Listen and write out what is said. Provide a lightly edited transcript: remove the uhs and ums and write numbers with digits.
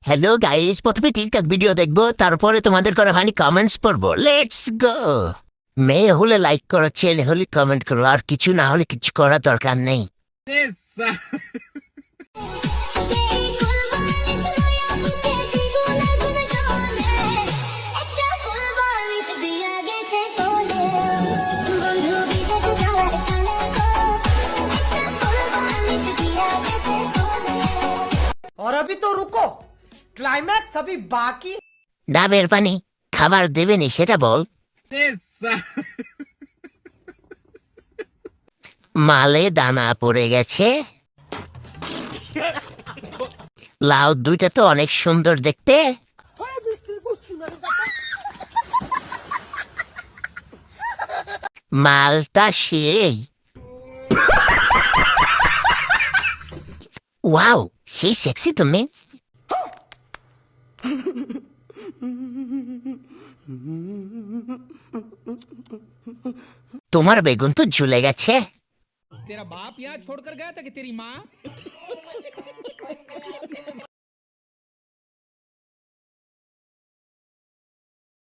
Hello guys, প্রথমে TikTok video দেখবো, তারপরে তোমাদের করা ফানি কমেন্টস পড়বো। Let's go. মেয়ে হলে লাইক করো, ছেলে হলে কমেন্ট করো, আর কিছু না হলে কিছু করার দরকার নেই। और अभी तो रुको, क्लाइमैक्स अभी बाकी। ডাবের পানি খাবার দেবেনি সেটা বল। মালে দানা পড়ে গেছে। লাউ দুইটা তো অনেক সুন্দর দেখতে। মালটা সেই। ওয়াও, সেই সেক্সি তুমি। তোমার বেগুন তো ঝুলে গেছে। तेरा बाप यहाँ छोड़कर गया था कि तेरी माँ